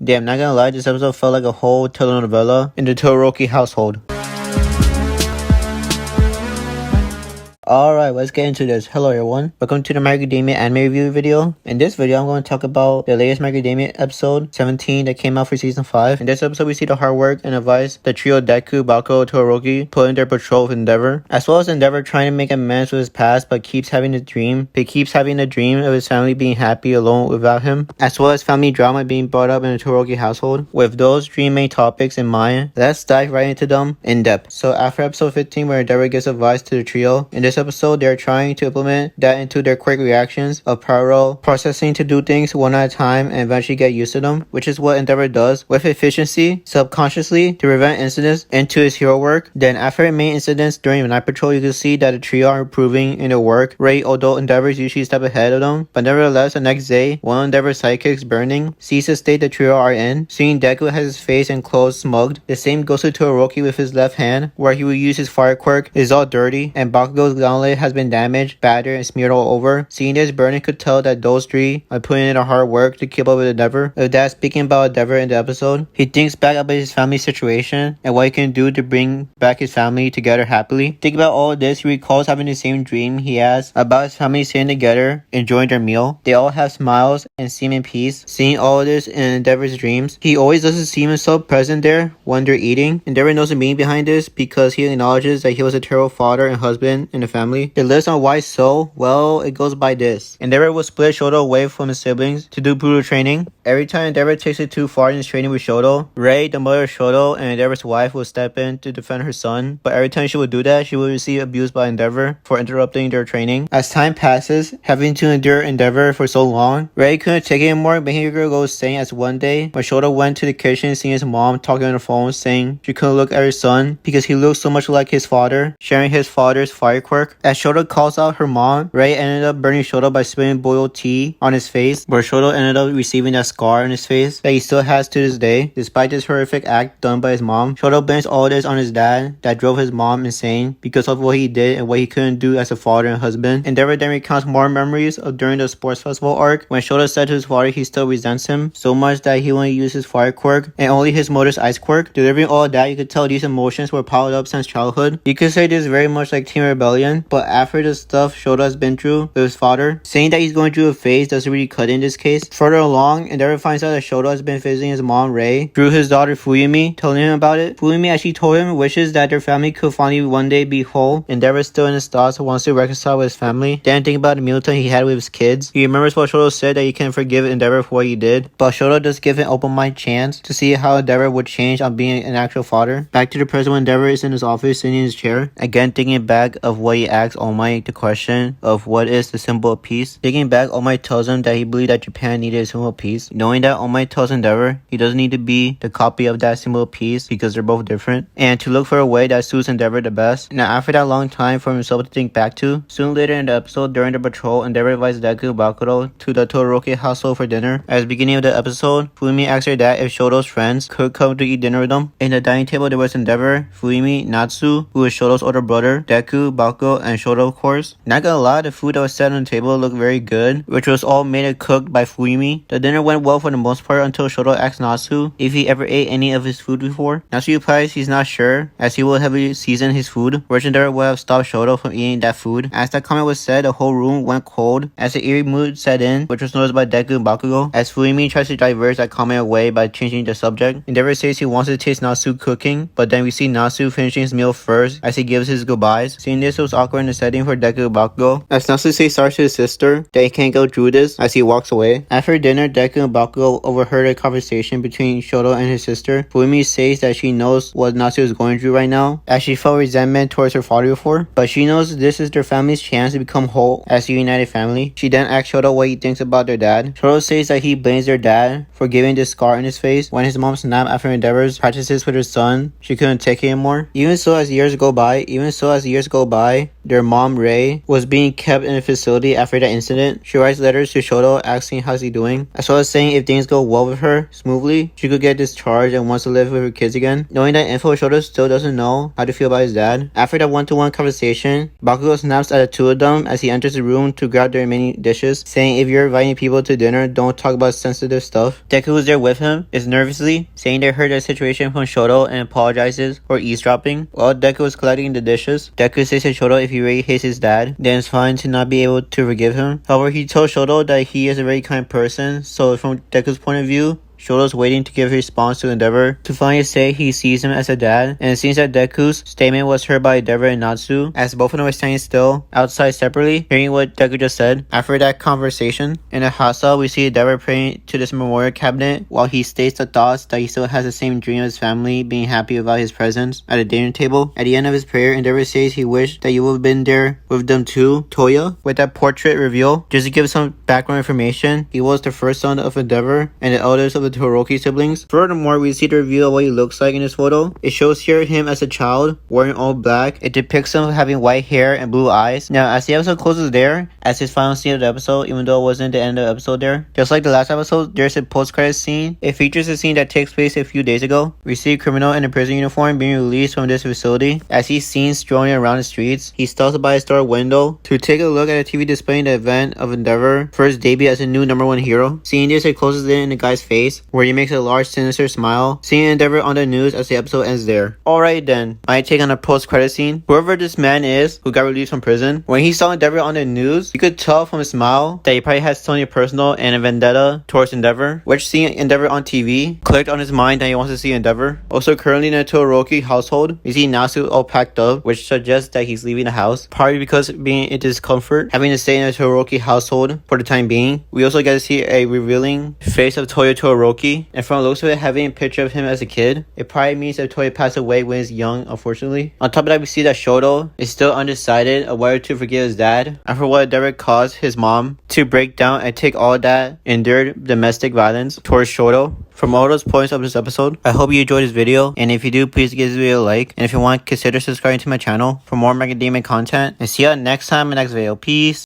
Damn, not gonna lie, this episode felt like a whole telenovela in the Todoroki household. Alright, let's get into this. Hello everyone, welcome to the My Hero Academia anime review video. In this video, I'm going to talk about the latest My Hero Academia episode 17 that came out for season 5. In this episode, we see the hard work and advice the trio Deku, Bakugo, Todoroki put in their patrol of Endeavor, as well as Endeavor trying to make amends with his past but keeps having a dream. He keeps having a dream of his family being happy alone without him, as well as family drama being brought up in the Todoroki household. With those three main topics in mind, let's dive right into them in depth. So after episode 15 where Endeavor gives advice to the trio, in this episode they're trying to implement that into their quick reactions of parallel processing to do things one at a time and eventually get used to them, which is what Endeavor does with efficiency subconsciously to prevent incidents into his hero work. Then after main incidents during the night patrol, you can see that the trio are improving in their work rate, although Endeavor's usually a step ahead of them. But nevertheless, the next day, one of Endeavor's sidekicks, Burning, sees the state the trio are in. Seeing Deku has his face and clothes smugged, the same goes to Todoroki with his left hand, where he will use his fire quirk, is all dirty, and Bakugo's gauntlet has been damaged, battered, and smeared all over. Seeing this, Burning could tell that those three are putting in a hard work to keep up with Endeavor. With that, speaking about Endeavor in the episode, he thinks back about his family situation and what he can do to bring back his family together happily. Think about all of this, he recalls having the same dream he has about his family sitting together, enjoying their meal. They all have smiles and seem in peace. Seeing all of this in Endeavor's dreams, he always doesn't see himself present there when they're eating. Endeavor knows the meaning behind this because he acknowledges that he was a terrible father and husband in the family. The list on why so, well, it goes by this. Endeavor will split Shoto away from his siblings to do brutal training. Every time Endeavor takes it too far in his training with Shoto, Rei, the mother of Shoto, and Endeavor's wife will step in to defend her son. But every time she would do that, she would receive abuse by Endeavor for interrupting their training. As time passes, having to endure Endeavor for so long, Rei couldn't take it anymore, making her go insane as one day when Shoto went to the kitchen seeing his mom talking on the phone saying she couldn't look at her son because he looked so much like his father, sharing his father's fire quirk. As Shoto calls out her mom, Rei ended up burning Shoto by spilling boiled tea on his face, where Shoto ended up receiving that scar on his face that he still has to this day, despite this horrific act done by his mom. Shoto blames all this on his dad that drove his mom insane because of what he did and what he couldn't do as a father and husband. Endeavor then recounts more memories of during the sports festival arc when Shoto said to his father he still resents him so much that he only used his fire quirk and only his mother's ice quirk. Delivering all of that, you could tell these emotions were piled up since childhood. You could say this is very much like Team Rebellion, but after the stuff Shoto has been through with his father, saying that he's going through a phase doesn't really cut in this case. Further along, Endeavor finds out that Shoto has been visiting his mom Rei through his daughter Fuyumi, telling him about it. Fuyumi actually told him wishes that their family could finally one day be whole. Endeavor is still in his thoughts, wants to reconcile with his family. Then think about the mealtime he had with his kids. He remembers what Shoto said, that he can forgive Endeavor for what he did, but Shoto does give an open mind chance to see how Endeavor would change on being an actual father. Back to the present when Endeavor is in his office sitting in his chair, again thinking back of what he asked All Might the question of what is the symbol of peace. Thinking back, All Might tells him that he believed that Japan needed a symbol of peace. Knowing that, All Might tells Endeavor he doesn't need to be the copy of that symbol of peace because they're both different, and to look for a way that suits Endeavor the best. Now after that long time for himself to think back to, soon later in the episode during the patrol, Endeavor invites Deku Bakugo to the Todoroki household for dinner. At the beginning of the episode, Fumi asks her dad if Shoto's friends could come to eat dinner with them. In the dining table there was Endeavor, Fumi, Natsuo, who is Shoto's older brother, Deku, Bakugo, and Shoto of course. Not gonna lie, the food that was set on the table looked very good, which was all made and cooked by Fumi. The dinner went well for the most part until Shoto asked Natsuo if he ever ate any of his food before. Natsuo replies he's not sure, as he will heavily season his food, which Endeavor would have stopped Shoto from eating that food. As that comment was said, the whole room went cold as the eerie mood set in, which was noticed by Deku and Bakugo, as Fumi tries to divert that comment away by changing the subject. Endeavor says he wants to taste Natsuo cooking, but then we see Natsuo finishing his meal first as he gives his goodbyes. Seeing this, it was awkward in the setting for Deku and Bakugo, as Natsuo says sorry to his sister that he can't go through this as he walks away. After dinner, Deku and Bakugo overheard a conversation between Shoto and his sister. Fumi says that she knows what Natsuo is going through right now, as she felt resentment towards her father before, but she knows this is their family's chance to become whole as a united family. She then asks Shoto what he thinks about their dad. Shoto says that he blames their dad for giving this scar in his face when his mom snapped after Endeavor's practices with her son. She couldn't take it anymore. Even so, as years go by, their mom Ray was being kept in a facility after that incident. She writes letters to Shoto asking how's he doing, as well as saying if things go well with her smoothly, she could get discharged and wants to live with her kids again. Knowing that info, Shoto still doesn't know how to feel about his dad. After that one-to-one conversation, Bakugo snaps at the two of them as he enters the room to grab their remaining dishes, saying if you're inviting people to dinner, don't talk about sensitive stuff. Deku, who's there with him, is nervously saying they heard the situation from Shoto and apologizes for eavesdropping. While Deku was collecting the dishes, Deku says to Shoto if he really hates his dad, then it's fine to not be able to forgive him. However, he told Shoto that he is a very kind person, so from Deku's point of view, Shoto's waiting to give a response to Endeavor to finally say he sees him as a dad, and it seems that Deku's statement was heard by Endeavor and Natsuo, as both of them were standing still outside separately, hearing what Deku just said. After that conversation, in a hot cell, we see Endeavor praying to this memorial cabinet while he states the thoughts that he still has the same dream of his family being happy about his presence at a dinner table. At the end of his prayer, Endeavor says he wished that you would have been there with them too, Toya, with that portrait reveal. Just to give some background information, he was the first son of Endeavor and the eldest of the Todoroki siblings. Furthermore, we see the reveal of what he looks like in this photo. It shows here him as a child wearing all black. It depicts him having white hair and blue eyes. Now, as the episode closes there, as his final scene of the episode, even though it wasn't the end of the episode there, just like the last episode, there's a post-credits scene. It features a scene that takes place a few days ago. We see a criminal in a prison uniform being released from this facility. As he's seen strolling around the streets, he stops by a store window to take a look at a TV displaying the event of Endeavor first debut as a new #1 hero. Seeing this, it closes in the guy's face, where he makes a large sinister smile, seeing Endeavor on the news as the episode ends there. Alright then, my take on the post-credit scene. Whoever this man is who got released from prison, when he saw Endeavor on the news, you could tell from his smile that he probably has something personal and a vendetta towards Endeavor, which seeing Endeavor on TV clicked on his mind that he wants to see Endeavor. Also, currently in the Todoroki household, we see Natsuo all packed up, which suggests that he's leaving the house, probably because being in discomfort, having to stay in the Todoroki household for the time being. We also get to see a revealing face of Toya Todoroki, and from the looks of it, having a picture of him as a kid, it probably means that Toya passed away when he's young, unfortunately. On top of that, we see that Shoto is still undecided of whether to forgive his dad after what Endeavor caused his mom to break down and take all that endured domestic violence towards Shoto. From all those points of this episode, I hope you enjoyed this video, and if you do, please give this video a like, and if you want, consider subscribing to my channel for more macadamia content, and see you next time in the next video. Peace!